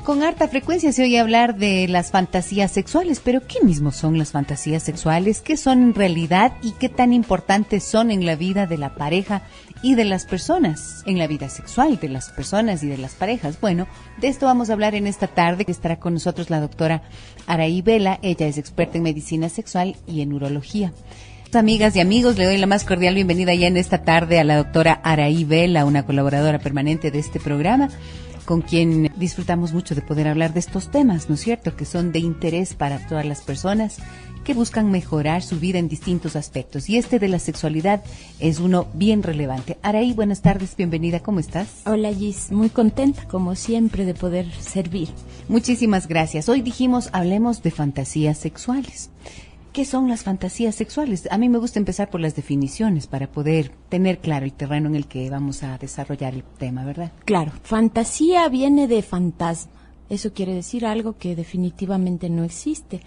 Con harta frecuencia se oye hablar de las fantasías sexuales, pero ¿qué mismo son las fantasías sexuales? ¿Qué son en realidad y qué tan importantes son en la vida de la pareja y de las personas? En la vida sexual de las personas y de las parejas. Bueno, de esto vamos a hablar en esta tarde, que estará con nosotros la doctora Araí Vela. Ella es experta en medicina sexual y en urología. Amigas y amigos, le doy la más cordial bienvenida ya en esta tarde a la doctora Araí Vela, una colaboradora permanente de este programa, con quien disfrutamos mucho de poder hablar de estos temas, ¿no es cierto?, que son de interés para todas las personas que buscan mejorar su vida en distintos aspectos. Y este de la sexualidad es uno bien relevante. Araí, buenas tardes, bienvenida, ¿cómo estás? Hola Gis, muy contenta como siempre de poder servir. Muchísimas gracias. Hoy dijimos, hablemos de fantasías sexuales. ¿Qué son las fantasías sexuales? A mí me gusta empezar por las definiciones para poder tener claro el terreno en el que vamos a desarrollar el tema, ¿verdad? Claro, fantasía viene de fantasma. Eso quiere decir algo que definitivamente no existe.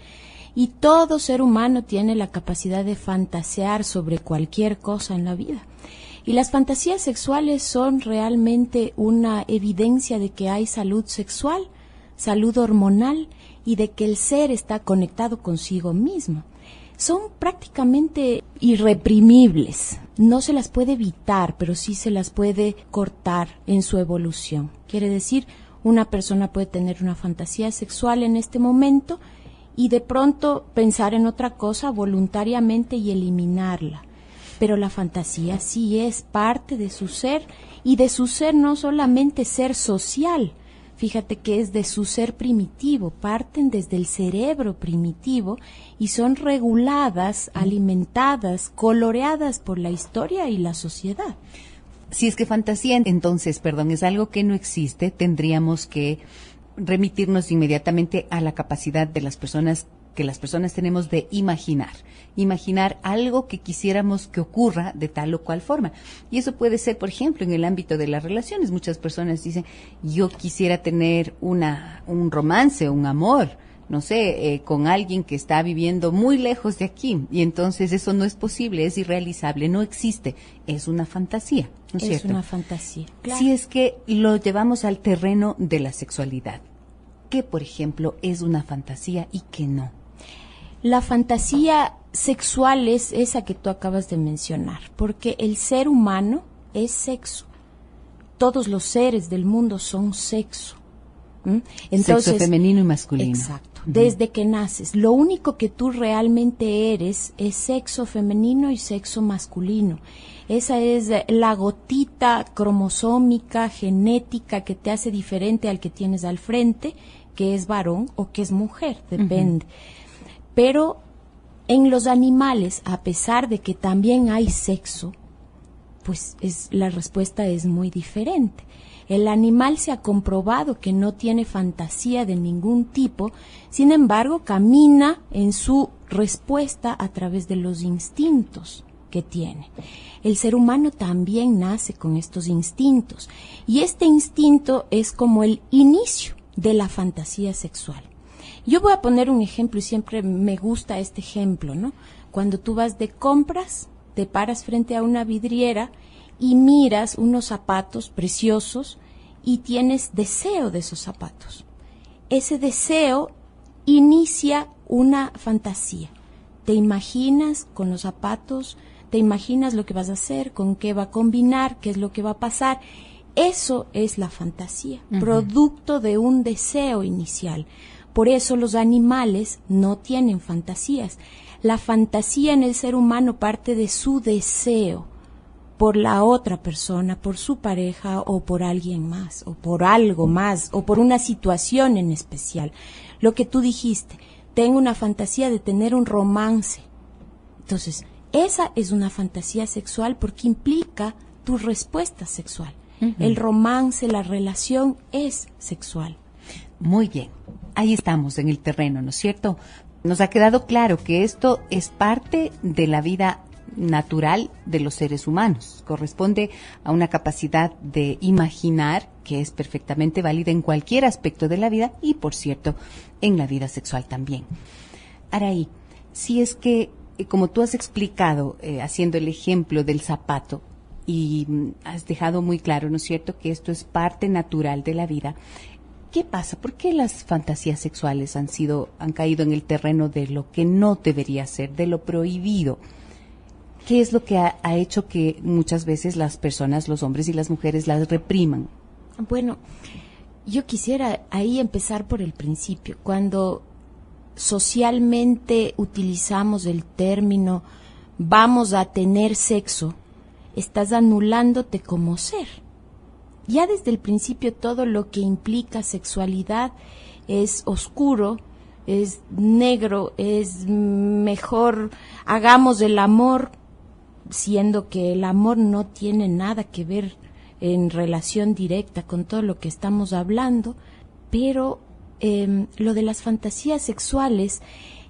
Y todo ser humano tiene la capacidad de fantasear sobre cualquier cosa en la vida. Y las fantasías sexuales son realmente una evidencia de que hay salud sexual, salud hormonal y de que el ser está conectado consigo mismo. Son prácticamente irreprimibles. No se las puede evitar, pero sí se las puede cortar en su evolución. Quiere decir, una persona puede tener una fantasía sexual en este momento y de pronto pensar en otra cosa voluntariamente y eliminarla. Pero la fantasía sí es parte de su ser, y de su ser no solamente ser social. Fíjate que es de su ser primitivo, parten desde el cerebro primitivo y son reguladas, alimentadas, coloreadas por la historia y la sociedad. Si es que fantasía, entonces, es algo que no existe, tendríamos que remitirnos inmediatamente a la capacidad de las personas, que las personas tenemos de imaginar algo que quisiéramos que ocurra de tal o cual forma. Y eso puede ser, por ejemplo, en el ámbito de las relaciones. Muchas personas dicen, yo quisiera tener un romance, un amor, no sé, con alguien que está viviendo muy lejos de aquí. Y entonces eso no es posible, es irrealizable, no existe. Es una fantasía, ¿no es cierto? Es una fantasía, claro. Si es que lo llevamos al terreno de la sexualidad, ¿qué, por ejemplo, es una fantasía y qué no? La fantasía sexual es esa que tú acabas de mencionar, porque el ser humano es sexo. Todos los seres del mundo son sexo. Entonces, sexo femenino y masculino. Exacto. Desde que naces, lo único que tú realmente eres es sexo femenino y sexo masculino. Esa es la gotita cromosómica, genética, que te hace diferente al que tienes al frente, que es varón o que es mujer, depende. Pero en los animales, a pesar de que también hay sexo, pues la respuesta es muy diferente. El animal se ha comprobado que no tiene fantasía de ningún tipo, sin embargo, camina en su respuesta a través de los instintos que tiene. El ser humano también nace con estos instintos, y este instinto es como el inicio de la fantasía sexual. Yo voy a poner un ejemplo y siempre me gusta este ejemplo, ¿no? Cuando tú vas de compras, te paras frente a una vidriera y miras unos zapatos preciosos y tienes deseo de esos zapatos. Ese deseo inicia una fantasía. Te imaginas con los zapatos, te imaginas lo que vas a hacer, con qué va a combinar, qué es lo que va a pasar. Eso es la fantasía, producto de un deseo inicial. Por eso los animales no tienen fantasías. La fantasía en el ser humano parte de su deseo por la otra persona, por su pareja o por alguien más, o por algo más, o por una situación en especial. Lo que tú dijiste, tengo una fantasía de tener un romance. Entonces, esa es una fantasía sexual porque implica tu respuesta sexual. El romance, la relación es sexual. Muy bien, ahí estamos en el terreno, ¿no es cierto? Nos ha quedado claro que esto es parte de la vida natural de los seres humanos. Corresponde a una capacidad de imaginar que es perfectamente válida en cualquier aspecto de la vida y, por cierto, en la vida sexual también. Araí, si es que, como tú has explicado, haciendo el ejemplo del zapato, y has dejado muy claro, ¿no es cierto?, que esto es parte natural de la vida, ¿qué pasa? ¿Por qué las fantasías sexuales han caído en el terreno de lo que no debería ser, de lo prohibido? ¿Qué es lo que ha hecho que muchas veces las personas, los hombres y las mujeres, las repriman? Bueno, yo quisiera ahí empezar por el principio. Cuando socialmente utilizamos el término vamos a tener sexo, estás anulándote como ser. Ya desde el principio todo lo que implica sexualidad es oscuro, es negro, es mejor hagamos el amor, siendo que el amor no tiene nada que ver en relación directa con todo lo que estamos hablando, pero lo de las fantasías sexuales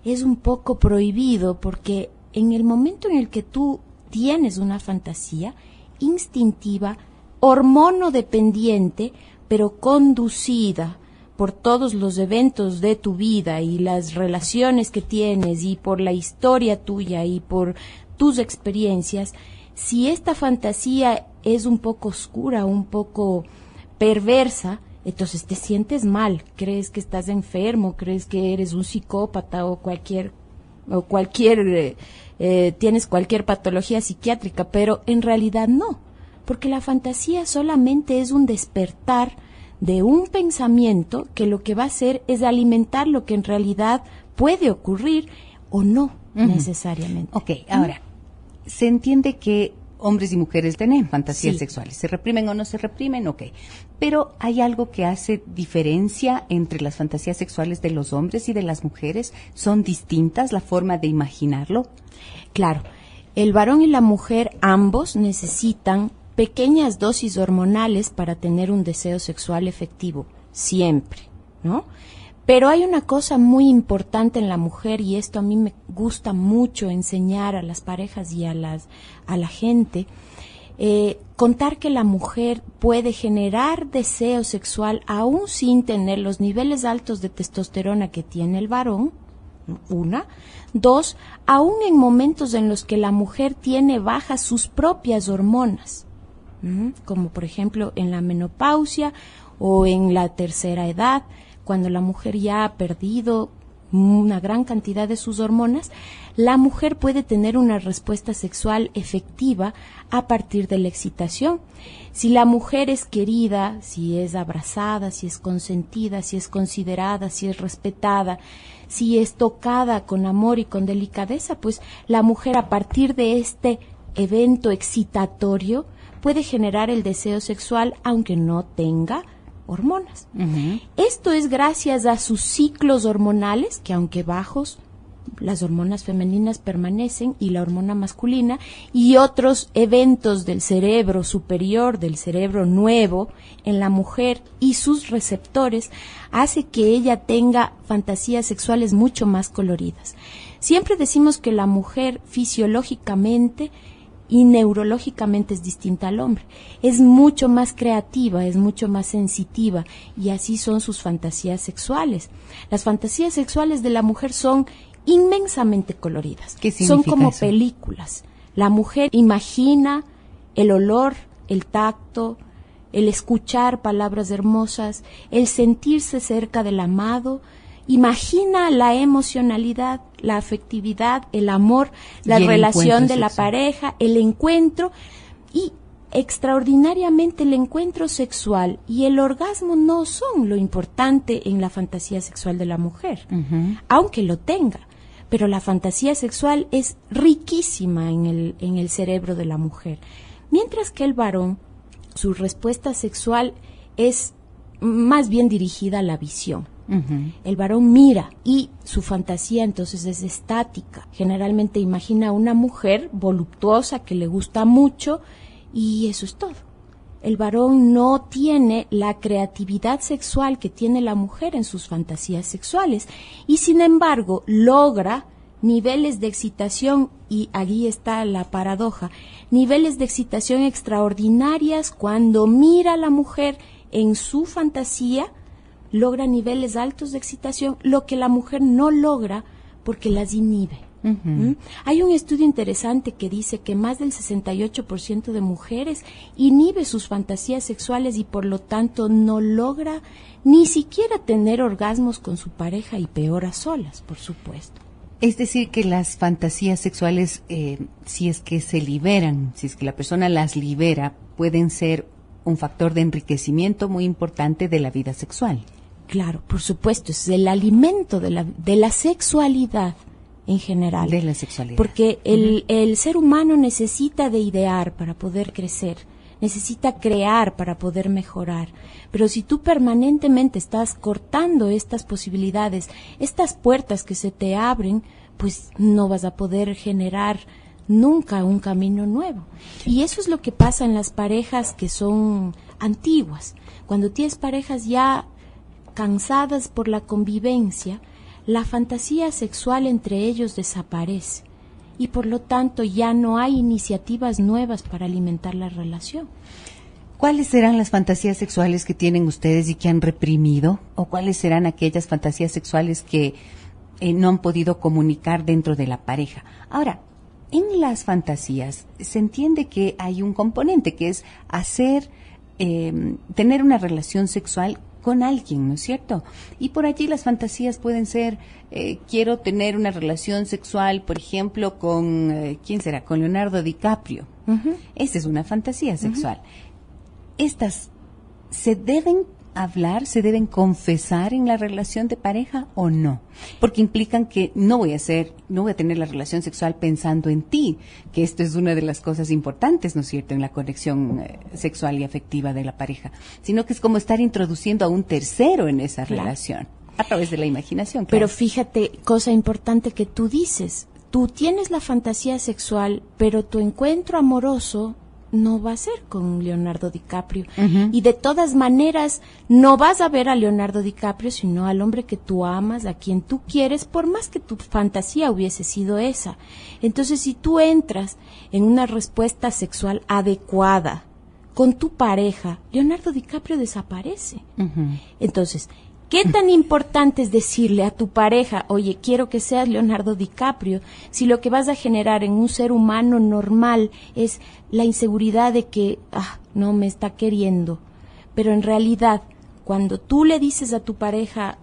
es un poco prohibido porque en el momento en el que tú tienes una fantasía instintiva, hormonodependiente, pero conducida por todos los eventos de tu vida y las relaciones que tienes y por la historia tuya y por tus experiencias, si esta fantasía es un poco oscura, un poco perversa, entonces te sientes mal, crees que estás enfermo, crees que eres un psicópata o tienes cualquier patología psiquiátrica, pero en realidad no, porque la fantasía solamente es un despertar de un pensamiento que lo que va a hacer es alimentar lo que en realidad puede ocurrir o no necesariamente. Ok, ahora, se entiende que hombres y mujeres tienen fantasías sexuales. ¿Se reprimen o no se reprimen? Ok. Pero ¿hay algo que hace diferencia entre las fantasías sexuales de los hombres y de las mujeres? ¿Son distintas la forma de imaginarlo? Claro. El varón y la mujer ambos necesitan pequeñas dosis hormonales para tener un deseo sexual efectivo. Siempre, ¿no? Pero hay una cosa muy importante en la mujer, y esto a mí me gusta mucho enseñar a las parejas y a la gente, contar que la mujer puede generar deseo sexual aún sin tener los niveles altos de testosterona que tiene el varón, una. Dos, aún en momentos en los que la mujer tiene bajas sus propias hormonas, como por ejemplo en la menopausia o en la tercera edad, cuando la mujer ya ha perdido una gran cantidad de sus hormonas, la mujer puede tener una respuesta sexual efectiva a partir de la excitación. Si la mujer es querida, si es abrazada, si es consentida, si es considerada, si es respetada, si es tocada con amor y con delicadeza, pues la mujer a partir de este evento excitatorio puede generar el deseo sexual aunque no tenga hormonas. Esto es gracias a sus ciclos hormonales, que aunque bajos, las hormonas femeninas permanecen y la hormona masculina, y otros eventos del cerebro superior, del cerebro nuevo en la mujer y sus receptores, hace que ella tenga fantasías sexuales mucho más coloridas. Siempre decimos que la mujer fisiológicamente y neurológicamente es distinta al hombre. Es mucho más creativa, es mucho más sensitiva, y así son sus fantasías sexuales. Las fantasías sexuales de la mujer son inmensamente coloridas. ¿Qué significa son como eso? Películas. La mujer imagina el olor, el tacto, el escuchar palabras hermosas, el sentirse cerca del amado, imagina la emocionalidad, la afectividad, el amor, la relación de la pareja, el encuentro, y extraordinariamente el encuentro sexual y el orgasmo no son lo importante en la fantasía sexual de la mujer, aunque lo tenga, pero la fantasía sexual es riquísima en el cerebro de la mujer, mientras que el varón, su respuesta sexual es más bien dirigida a la visión. El varón mira y su fantasía entonces es estática. Generalmente imagina a una mujer voluptuosa que le gusta mucho y eso es todo. El varón no tiene la creatividad sexual que tiene la mujer en sus fantasías sexuales y sin embargo logra niveles de excitación, y aquí está la paradoja, niveles de excitación extraordinarias cuando mira a la mujer en su fantasía. Logra niveles altos de excitación, lo que la mujer no logra porque las inhibe. Hay un estudio interesante que dice que más del 68% de mujeres inhibe sus fantasías sexuales y por lo tanto no logra ni siquiera tener orgasmos con su pareja, y peor a solas, por supuesto. Es decir, que las fantasías sexuales, si es que se liberan, si es que la persona las libera, pueden ser un factor de enriquecimiento muy importante de la vida sexual. Claro, por supuesto, es el alimento de la sexualidad en general. De la sexualidad. Porque el ser humano necesita de idear para poder crecer, necesita crear para poder mejorar. Pero si tú permanentemente estás cortando estas posibilidades, estas puertas que se te abren, pues no vas a poder generar nunca un camino nuevo. Y eso es lo que pasa en las parejas que son antiguas. Cuando tienes parejas ya cansadas por la convivencia, la fantasía sexual entre ellos desaparece y por lo tanto ya no hay iniciativas nuevas para alimentar la relación. ¿Cuáles serán las fantasías sexuales que tienen ustedes y que han reprimido? ¿O cuáles serán aquellas fantasías sexuales que no han podido comunicar dentro de la pareja? Ahora, en las fantasías se entiende que hay un componente que es tener una relación sexual con alguien, ¿no es cierto? Y por allí las fantasías pueden ser, quiero tener una relación sexual, por ejemplo, con, ¿quién será? Con Leonardo DiCaprio. Esa es una fantasía sexual. ¿Estas se deben hablar, se deben confesar en la relación de pareja o no? Porque implican que no voy a tener la relación sexual pensando en ti, que esto es una de las cosas importantes, ¿no es cierto?, en la conexión sexual y afectiva de la pareja, sino que es como estar introduciendo a un tercero en esa relación, a través de la imaginación. Claro. Pero fíjate, cosa importante que tú dices, tú tienes la fantasía sexual, pero tu encuentro amoroso no va a ser con Leonardo DiCaprio. Y de todas maneras no vas a ver a Leonardo DiCaprio, sino al hombre que tú amas, a quien tú quieres, por más que tu fantasía hubiese sido esa. Entonces, si tú entras en una respuesta sexual adecuada con tu pareja, Leonardo DiCaprio desaparece. Entonces, ¿qué tan importante es decirle a tu pareja, oye, quiero que seas Leonardo DiCaprio, si lo que vas a generar en un ser humano normal es la inseguridad de que, no me está queriendo? Pero en realidad, cuando tú le dices a tu pareja,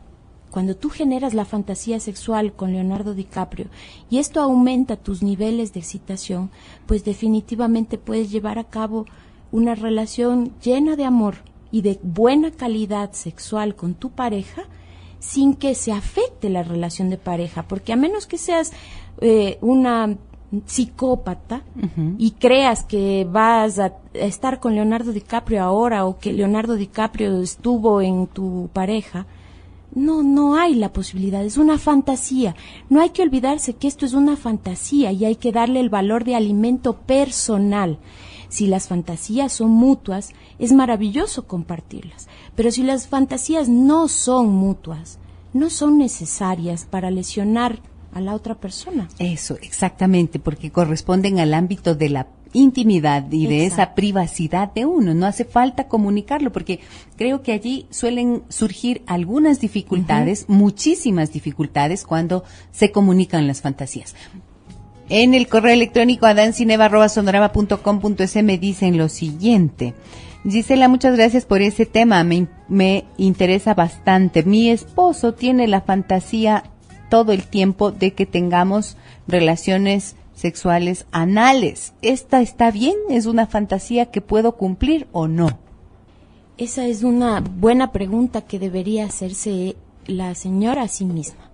cuando tú generas la fantasía sexual con Leonardo DiCaprio y esto aumenta tus niveles de excitación, pues definitivamente puedes llevar a cabo una relación llena de amor y de buena calidad sexual con tu pareja sin que se afecte la relación de pareja, porque a menos que seas una psicópata y creas que vas a estar con Leonardo DiCaprio ahora o que Leonardo DiCaprio estuvo en tu pareja, no hay la posibilidad, es una fantasía. No hay que olvidarse que esto es una fantasía y hay que darle el valor de alimento personal. Si las fantasías son mutuas, es maravilloso compartirlas. Pero si las fantasías no son mutuas, no son necesarias para lesionar a la otra persona. Eso, exactamente, porque corresponden al ámbito de la intimidad y de esa privacidad de uno. No hace falta comunicarlo, porque creo que allí suelen surgir algunas dificultades, muchísimas dificultades, cuando se comunican las fantasías. En el correo electrónico adancineva@sonorama.com.es me dicen lo siguiente. Gisela, muchas gracias por ese tema, me interesa bastante. Mi esposo tiene la fantasía todo el tiempo de que tengamos relaciones sexuales anales. ¿Esta está bien? ¿Es una fantasía que puedo cumplir o no? Esa es una buena pregunta que debería hacerse la señora a sí misma.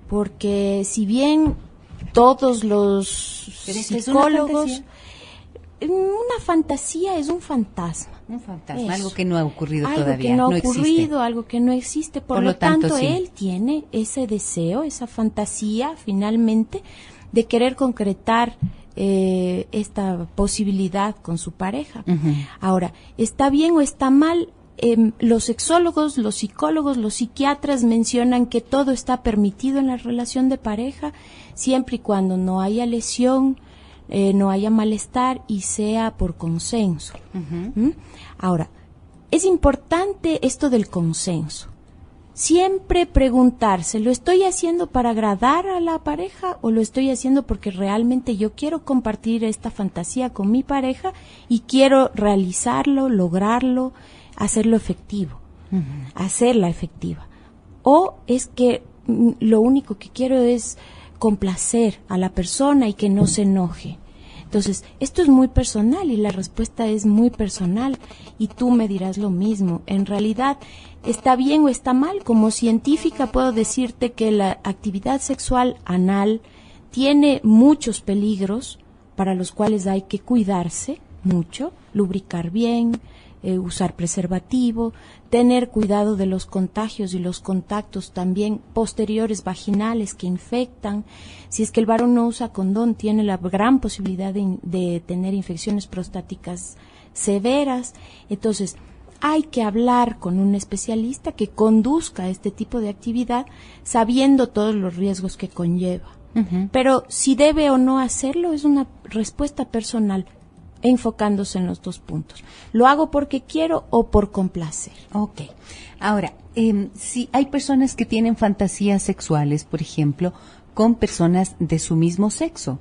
Porque si bien todos los psicólogos, una fantasía es un fantasma. Un fantasma, algo que no ha ocurrido algo todavía, que no ha existe. ocurrido, algo que no existe. Por lo tanto, sí, él tiene ese deseo, esa fantasía, finalmente, de querer concretar esta posibilidad con su pareja. Ahora, ¿está bien o está mal? Los sexólogos, los psicólogos, los psiquiatras mencionan que todo está permitido en la relación de pareja, siempre y cuando no haya lesión, no haya malestar y sea por consenso. Ahora, es importante esto del consenso. siempre preguntarse, ¿lo estoy haciendo para agradar a la pareja o lo estoy haciendo porque realmente yo quiero compartir esta fantasía con mi pareja y quiero realizarlo, lograrlo, hacerlo efectivo, hacerla efectiva? ¿O es que lo único que quiero es complacer a la persona y que no se enoje? Entonces, esto es muy personal y la respuesta es muy personal y tú me dirás lo mismo. En realidad, ¿está bien o está mal? Como científica puedo decirte que la actividad sexual anal tiene muchos peligros para los cuales hay que cuidarse mucho, lubricar bien, usar preservativo, tener cuidado de los contagios y los contactos también posteriores vaginales que infectan. Si es que el varón no usa condón, tiene la gran posibilidad de tener infecciones prostáticas severas. Entonces, hay que hablar con un especialista que conduzca este tipo de actividad sabiendo todos los riesgos que conlleva. Pero si debe o no hacerlo es una respuesta personal, enfocándose en los dos puntos. ¿Lo hago porque quiero o por complacer? Ok. Ahora, si hay personas que tienen fantasías sexuales, por ejemplo, con personas de su mismo sexo,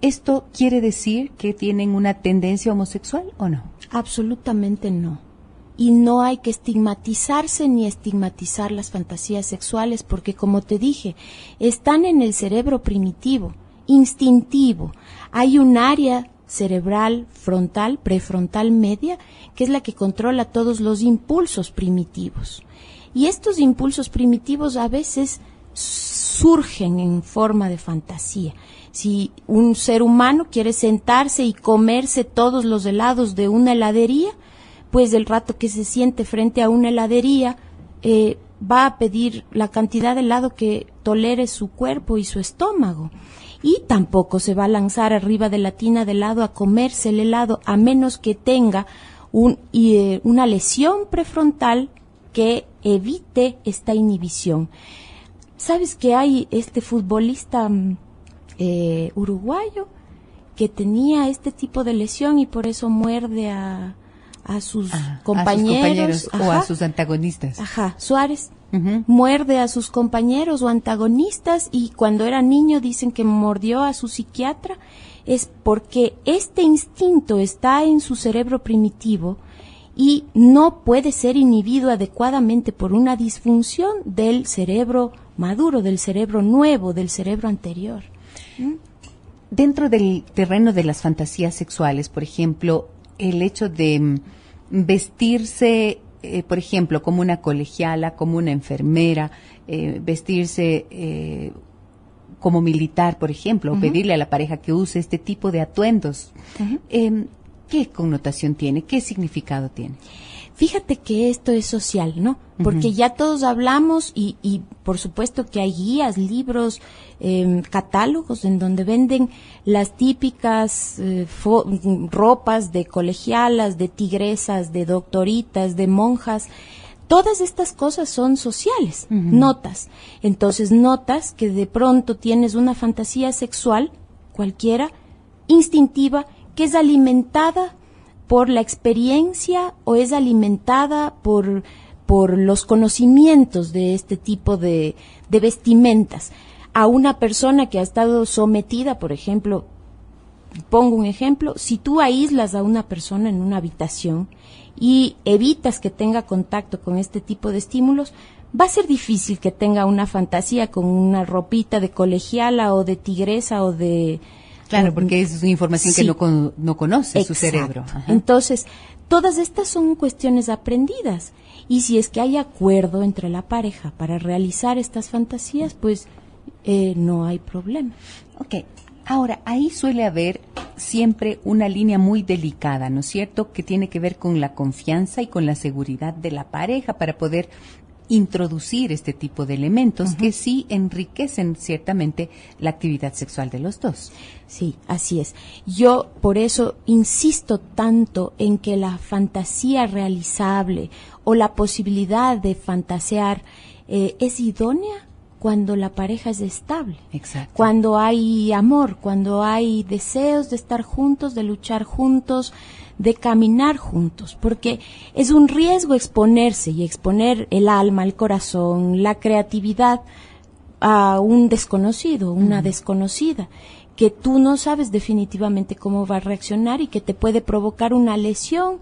¿esto quiere decir que tienen una tendencia homosexual o no? Absolutamente no. Y no hay que estigmatizarse ni estigmatizar las fantasías sexuales porque, como te dije, están en el cerebro primitivo, instintivo. Hay un área cerebral, frontal, prefrontal media, que es la que controla todos los impulsos primitivos. Y estos impulsos primitivos a veces surgen en forma de fantasía. Si un ser humano quiere sentarse y comerse todos los helados de una heladería, pues del rato que se siente frente a una heladería, va a pedir la cantidad de helado que tolere su cuerpo y su estómago. Y tampoco se va a lanzar arriba de la tina de helado a comerse el helado a menos que tenga una lesión prefrontal que evite esta inhibición. ¿Sabes que hay este futbolista uruguayo que tenía este tipo de lesión y por eso muerde a sus compañeros o a sus antagonistas? Suárez. Muerde a sus compañeros o antagonistas y cuando era niño dicen que mordió a su psiquiatra. Es porque este instinto está en su cerebro primitivo y no puede ser inhibido adecuadamente por una disfunción del cerebro maduro, del cerebro nuevo, del cerebro anterior. Dentro del terreno de las fantasías sexuales, por ejemplo, el hecho de vestirse, por ejemplo, como una colegiala, como una enfermera, vestirse como militar, por ejemplo, o pedirle a la pareja que use este tipo de atuendos. ¿Qué connotación tiene? ¿Qué significado tiene? Fíjate que esto es social, ¿no? Porque ya todos hablamos y por supuesto que hay guías, libros, catálogos en donde venden las típicas ropas de colegialas, de tigresas, de doctoritas, de monjas. Todas estas cosas son sociales, notas. Entonces notas que de pronto tienes una fantasía sexual, cualquiera, instintiva, que es alimentada por la experiencia o es alimentada por los conocimientos de este tipo de vestimentas. A una persona que ha estado sometida, por ejemplo, pongo un ejemplo, si tú aíslas a una persona en una habitación y evitas que tenga contacto con este tipo de estímulos, va a ser difícil que tenga una fantasía con una ropita de colegiala o de tigresa o de... Claro, porque es información que no conoce. Exacto. Su cerebro. Entonces, todas estas son cuestiones aprendidas. Y si es que hay acuerdo entre la pareja para realizar estas fantasías, pues no hay problema. Ok. Ahora, ahí suele haber siempre una línea muy delicada, ¿no es cierto?, que tiene que ver con la confianza y con la seguridad de la pareja para poder introducir este tipo de elementos que sí enriquecen ciertamente la actividad sexual de los dos. Sí, así es. Yo por eso insisto tanto en que la fantasía realizable o la posibilidad de fantasear es idónea cuando la pareja es estable. Exacto. Cuando hay amor, cuando hay deseos de estar juntos, de luchar juntos, de caminar juntos, porque es un riesgo exponerse y exponer el alma, el corazón, la creatividad a un desconocido, una desconocida, que tú no sabes definitivamente cómo va a reaccionar y que te puede provocar una lesión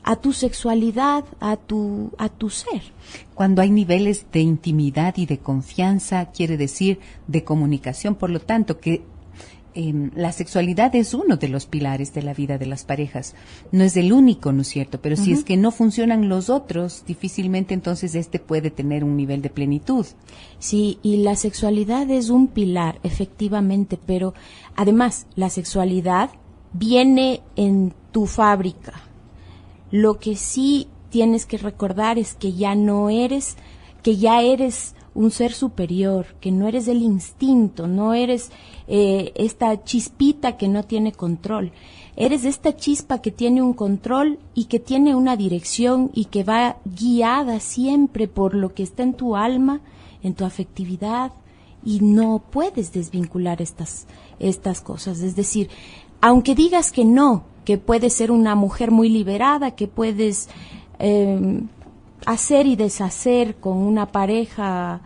a tu sexualidad, a tu ser. Cuando hay niveles de intimidad y de confianza, quiere decir de comunicación, por lo tanto, que la sexualidad es uno de los pilares de la vida de las parejas. No es el único, ¿no es cierto? Pero si es que no funcionan los otros, difícilmente entonces puede tener un nivel de plenitud. Sí, y la sexualidad es un pilar, efectivamente, pero además la sexualidad viene en tu fábrica. Lo que sí tienes que recordar es que ya eres un ser superior, que no eres el instinto, no eres esta chispita que no tiene control. Eres esta chispa que tiene un control y que tiene una dirección y que va guiada siempre por lo que está en tu alma, en tu afectividad, y no puedes desvincular estas cosas. Es decir, aunque digas que no, que puedes ser una mujer muy liberada, que puedes hacer y deshacer con una pareja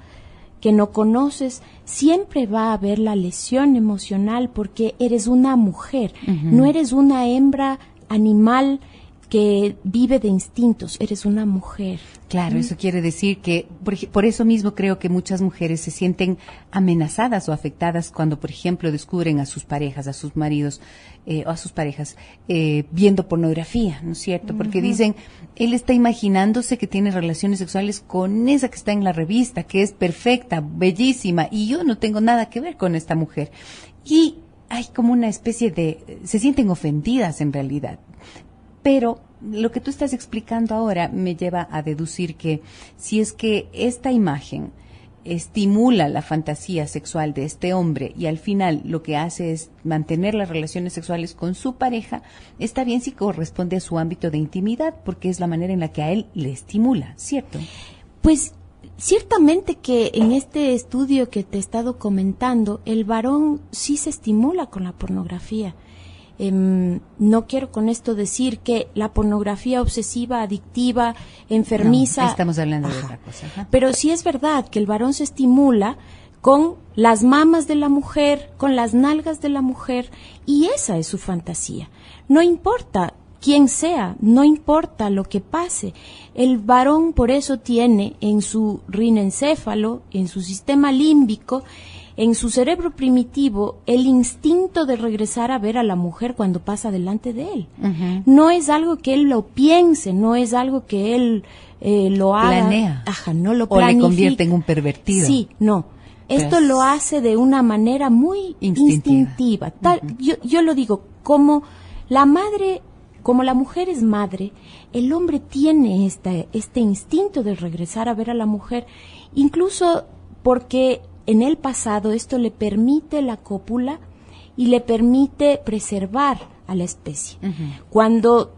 que no conoces, siempre va a haber la lesión emocional porque eres una mujer, no eres una hembra animal que vive de instintos, eres una mujer. Claro, eso quiere decir que, por eso mismo creo que muchas mujeres se sienten amenazadas o afectadas cuando, por ejemplo, descubren a sus parejas, a sus maridos o a sus parejas viendo pornografía, ¿no es cierto? Porque dicen, él está imaginándose que tiene relaciones sexuales con esa que está en la revista, que es perfecta, bellísima, y yo no tengo nada que ver con esta mujer. Y hay como una especie se sienten ofendidas en realidad. Pero lo que tú estás explicando ahora me lleva a deducir que si es que esta imagen estimula la fantasía sexual de este hombre y al final lo que hace es mantener las relaciones sexuales con su pareja, está bien si corresponde a su ámbito de intimidad, porque es la manera en la que a él le estimula, ¿cierto? Pues ciertamente que en este estudio que te he estado comentando, el varón sí se estimula con la pornografía. No quiero con esto decir que la pornografía obsesiva, adictiva, enfermiza... No, estamos hablando de otra cosa. Ajá. Pero sí es verdad que el varón se estimula con las mamas de la mujer, con las nalgas de la mujer, y esa es su fantasía. No importa quién sea, no importa lo que pase. El varón por eso tiene en su rinencéfalo, en su sistema límbico, en su cerebro primitivo, el instinto de regresar a ver a la mujer cuando pasa delante de él. No es algo que él lo piense, no es algo que él lo haga. Planea. Ajá, no lo planifica. O le convierte en un pervertido. Sí, no. Esto lo hace de una manera muy instintiva. Yo lo digo, como la madre, como la mujer es madre, el hombre tiene este instinto de regresar a ver a la mujer, incluso porque en el pasado esto le permite la cópula y le permite preservar a la especie. Cuando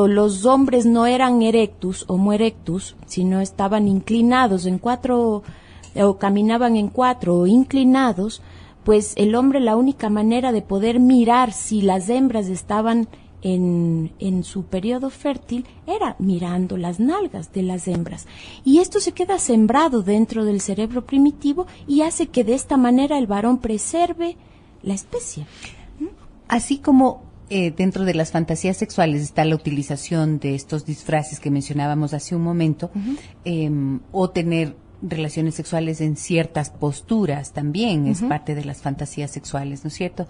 los hombres no eran erectus, homo erectus, sino estaban inclinados en cuatro, o caminaban en cuatro, o inclinados, pues el hombre, la única manera de poder mirar si las hembras estaban en su periodo fértil era mirando las nalgas de las hembras, y esto se queda sembrado dentro del cerebro primitivo y hace que de esta manera el varón preserve la especie. Así como dentro de las fantasías sexuales está la utilización de estos disfraces que mencionábamos hace un momento, o tener relaciones sexuales en ciertas posturas también es parte de las fantasías sexuales, ¿no es cierto?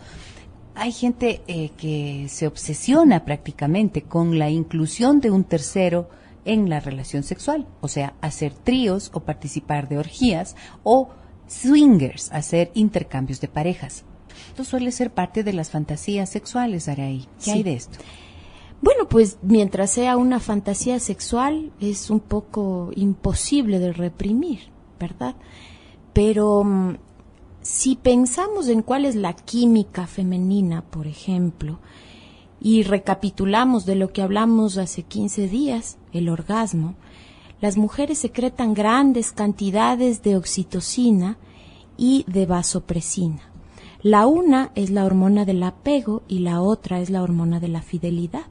Hay gente que se obsesiona prácticamente con la inclusión de un tercero en la relación sexual, o sea, hacer tríos o participar de orgías, o swingers, hacer intercambios de parejas. Esto suele ser parte de las fantasías sexuales, Araí. ¿Qué hay de esto? Bueno, pues mientras sea una fantasía sexual es un poco imposible de reprimir, ¿verdad? Pero si pensamos en cuál es la química femenina, por ejemplo, y recapitulamos de lo que hablamos hace 15 días, el orgasmo, las mujeres secretan grandes cantidades de oxitocina y de vasopresina. La una es la hormona del apego y la otra es la hormona de la fidelidad.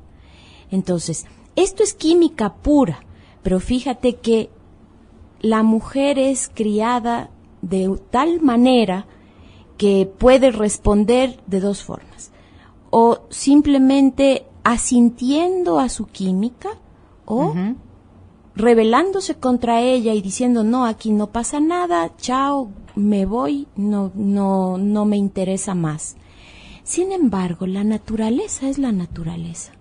Entonces, esto es química pura, pero fíjate que la mujer es criada de tal manera que puede responder de dos formas. O simplemente asintiendo a su química o rebelándose contra ella y diciendo, no, aquí no pasa nada, chao, me voy, no me interesa más. Sin embargo, la naturaleza es la naturaleza.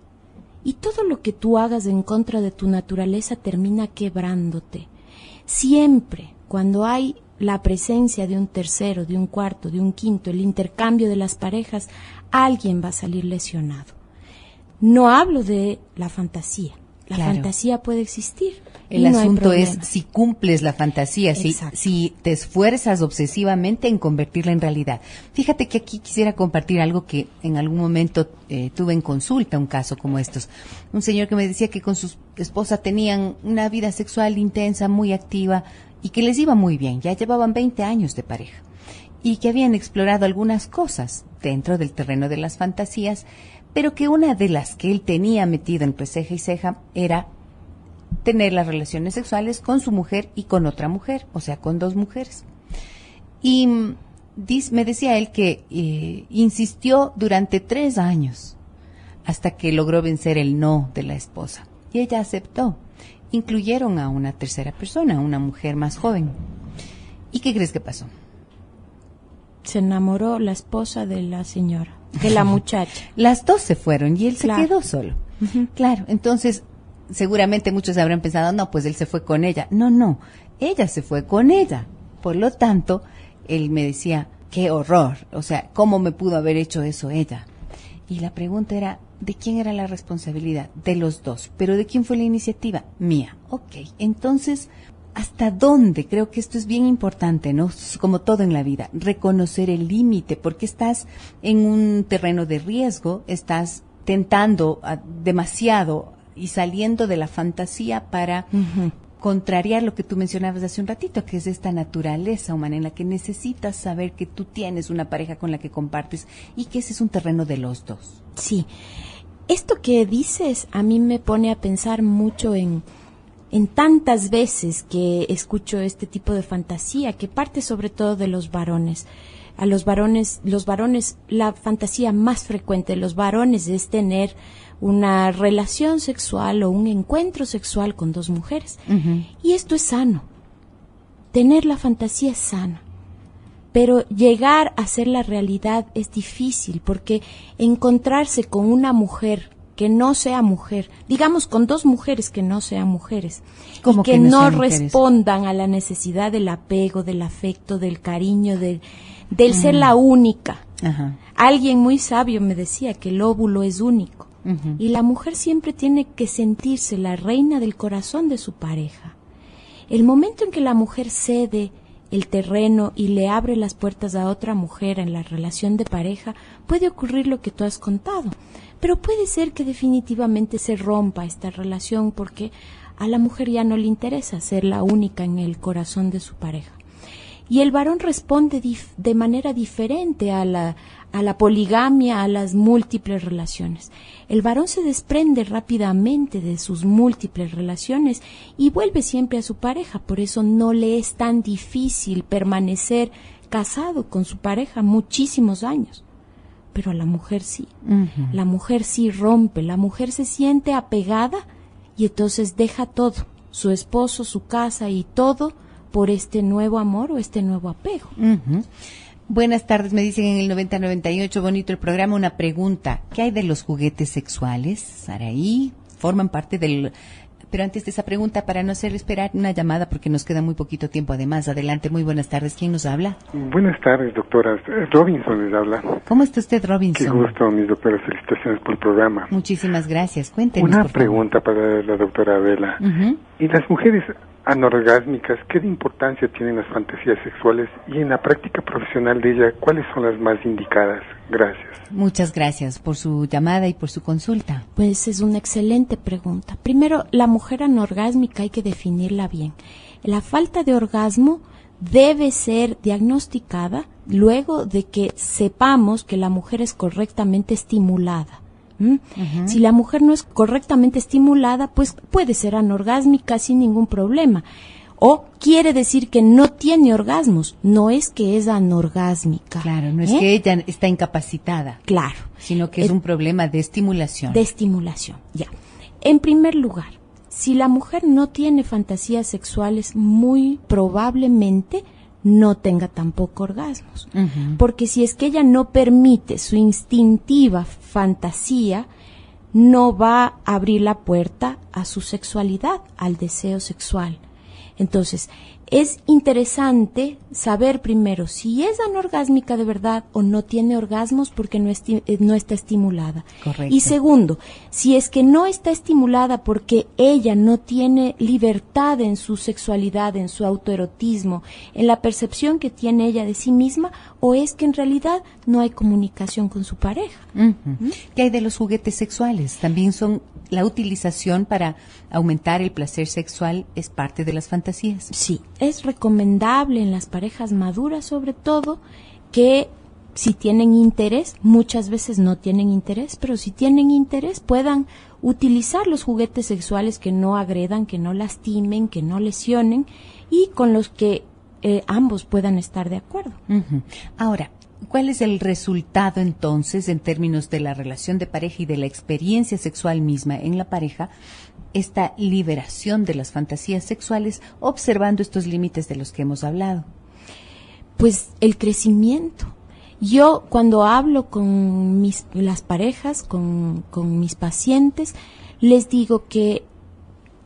Y todo lo que tú hagas en contra de tu naturaleza termina quebrándote. Siempre, cuando hay la presencia de un tercero, de un cuarto, de un quinto, el intercambio de las parejas, alguien va a salir lesionado. No hablo de la fantasía. La fantasía puede existir. El asunto es si cumples la fantasía, si te esfuerzas obsesivamente en convertirla en realidad. Fíjate que aquí quisiera compartir algo que en algún momento tuve en consulta, un caso como estos. Un señor que me decía que con su esposa tenían una vida sexual intensa, muy activa y que les iba muy bien. Ya llevaban 20 años de pareja y que habían explorado algunas cosas dentro del terreno de las fantasías, pero que una de las que él tenía metido entre ceja y ceja era tener las relaciones sexuales con su mujer y con otra mujer, o sea, con dos mujeres. Y me decía él que insistió durante 3 años hasta que logró vencer el no de la esposa. Y ella aceptó. Incluyeron a una tercera persona, una mujer más joven. ¿Y qué crees que pasó? Se enamoró la esposa de la señora, de la muchacha. Las dos se fueron y él se quedó solo. Claro, entonces seguramente muchos habrán pensado, no, pues él se fue con ella. No, ella se fue con ella. Por lo tanto, él me decía, qué horror, o sea, ¿cómo me pudo haber hecho eso ella? Y la pregunta era, ¿de quién era la responsabilidad? De los dos. ¿Pero de quién fue la iniciativa? Mía. Ok, entonces, ¿hasta dónde? Creo que esto es bien importante, ¿no? Como todo en la vida, reconocer el límite, porque estás en un terreno de riesgo, estás tentando demasiado y saliendo de la fantasía para contrariar lo que tú mencionabas hace un ratito, que es esta naturaleza humana en la que necesitas saber que tú tienes una pareja con la que compartes y que ese es un terreno de los dos. Sí, esto que dices a mí me pone a pensar mucho en tantas veces que escucho este tipo de fantasía, que parte sobre todo de los varones. A los varones, la fantasía más frecuente de los varones es tener una relación sexual o un encuentro sexual con dos mujeres. Y esto es sano. Tener la fantasía es sano. Pero llegar a ser la realidad es difícil, porque encontrarse con una mujer que no sea mujer, digamos con dos mujeres que no sean mujeres, y que no respondan a la necesidad del apego, del afecto, del cariño, del ser la única. Alguien muy sabio me decía que el óvulo es único, y la mujer siempre tiene que sentirse la reina del corazón de su pareja. El momento en que la mujer cede el terreno y le abre las puertas a otra mujer en la relación de pareja, puede ocurrir lo que tú has contado. Pero puede ser que definitivamente se rompa esta relación porque a la mujer ya no le interesa ser la única en el corazón de su pareja. Y el varón responde de manera diferente a la poligamia, a las múltiples relaciones. El varón se desprende rápidamente de sus múltiples relaciones y vuelve siempre a su pareja. Por eso no le es tan difícil permanecer casado con su pareja muchísimos años. Pero a la mujer sí. La mujer sí rompe, la mujer se siente apegada y entonces deja todo, su esposo, su casa y todo por este nuevo amor o este nuevo apego. Buenas tardes, me dicen en el 9098, bonito el programa, una pregunta. ¿Qué hay de los juguetes sexuales, Saraí? ¿Forman parte del...? Pero antes de esa pregunta, para no hacer esperar una llamada, porque nos queda muy poquito tiempo además. Adelante, muy buenas tardes. ¿Quién nos habla? Buenas tardes, doctoras. Robinson les habla. ¿Cómo está usted, Robinson? Qué gusto, mis doctoras. Felicitaciones por el programa. Muchísimas gracias. Cuéntenos, Una pregunta para la doctora Abela. ¿Y las mujeres anorgásmicas, qué de importancia tienen las fantasías sexuales? Y en la práctica profesional de ella, ¿cuáles son las más indicadas? Gracias. Muchas gracias por su llamada y por su consulta. Pues es una excelente pregunta. Primero, la mujer anorgásmica hay que definirla bien. La falta de orgasmo debe ser diagnosticada luego de que sepamos que la mujer es correctamente estimulada. Si la mujer no es correctamente estimulada, pues puede ser anorgásmica sin ningún problema. O quiere decir que no tiene orgasmos, no es que es anorgásmica. Claro, no es que ella está incapacitada. Claro. Sino que es un problema de estimulación. De estimulación, ya. En primer lugar, si la mujer no tiene fantasías sexuales, muy probablemente no tenga tampoco orgasmos. Porque si es que ella no permite su instintiva fantasía, no va a abrir la puerta a su sexualidad, al deseo sexual. Entonces, es interesante saber primero si es anorgásmica de verdad o no tiene orgasmos porque no está estimulada. Correcto. Y segundo, si es que no está estimulada porque ella no tiene libertad en su sexualidad, en su autoerotismo, en la percepción que tiene ella de sí misma, o es que en realidad no hay comunicación con su pareja. ¿Qué hay de los juguetes sexuales? También son la utilización para aumentar el placer sexual, es parte de las fantasías. Sí, es recomendable en las parejas maduras sobre todo que si tienen interés, muchas veces no tienen interés, pero si tienen interés puedan utilizar los juguetes sexuales que no agredan, que no lastimen, que no lesionen y con los que ambos puedan estar de acuerdo. Ahora, ¿cuál es el resultado entonces en términos de la relación de pareja y de la experiencia sexual misma en la pareja? Esta liberación de las fantasías sexuales observando estos límites de los que hemos hablado. Pues el crecimiento. Yo cuando hablo con las parejas, con mis pacientes, les digo que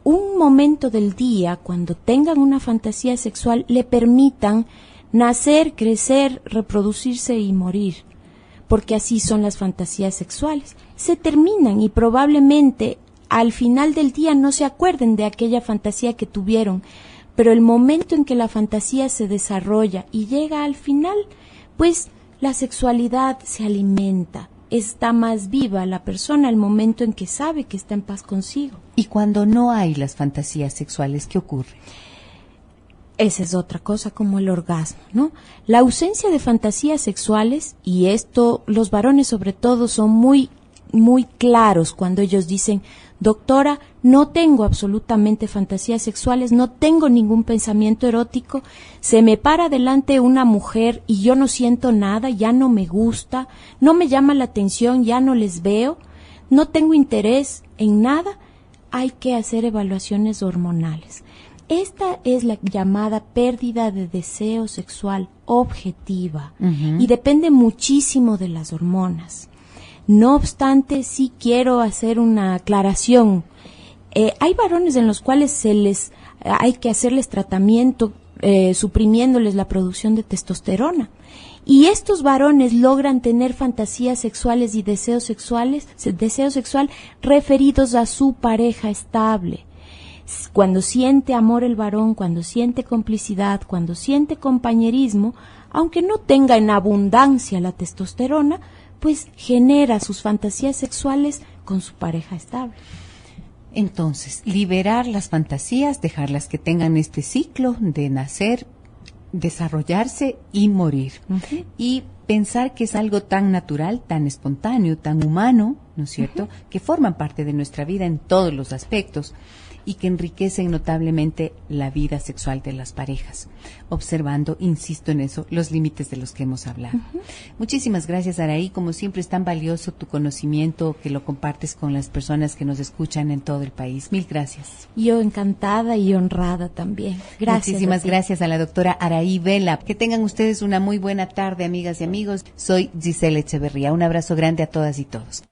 un momento del día, cuando tengan una fantasía sexual, le permitan nacer, crecer, reproducirse y morir, porque así son las fantasías sexuales. Se terminan y probablemente al final del día no se acuerden de aquella fantasía que tuvieron, pero el momento en que la fantasía se desarrolla y llega al final, pues la sexualidad se alimenta, está más viva la persona al momento en que sabe que está en paz consigo. Y cuando no hay las fantasías sexuales, ¿qué ocurre? Esa es otra cosa, como el orgasmo, ¿no? La ausencia de fantasías sexuales, y esto los varones sobre todo son muy claros cuando ellos dicen: doctora, no tengo absolutamente fantasías sexuales, no tengo ningún pensamiento erótico, se me para delante una mujer y yo no siento nada, ya no me gusta, no me llama la atención, ya no les veo, no tengo interés en nada. Hay que hacer evaluaciones hormonales. Esta es la llamada pérdida de deseo sexual objetiva y depende muchísimo de las hormonas. No obstante, sí quiero hacer una aclaración. Hay varones en los cuales hay que hacerles tratamiento suprimiéndoles la producción de testosterona. Y estos varones logran tener fantasías sexuales y deseo sexual referidos a su pareja estable. Cuando siente amor el varón, cuando siente complicidad, cuando siente compañerismo, aunque no tenga en abundancia la testosterona, pues genera sus fantasías sexuales con su pareja estable. Entonces, liberar las fantasías, dejarlas que tengan este ciclo de nacer, desarrollarse y morir. Y pensar que es algo tan natural, tan espontáneo, tan humano, ¿no es cierto?, que forman parte de nuestra vida en todos los aspectos y que enriquecen notablemente la vida sexual de las parejas, observando, insisto en eso, los límites de los que hemos hablado. Muchísimas gracias, Araí. Como siempre es tan valioso tu conocimiento que lo compartes con las personas que nos escuchan en todo el país. Mil gracias. Yo encantada y honrada también. Gracias. Muchísimas gracias a la doctora Araí Vela. Que tengan ustedes una muy buena tarde, amigas y amigos. Soy Gisela Echeverría. Un abrazo grande a todas y todos.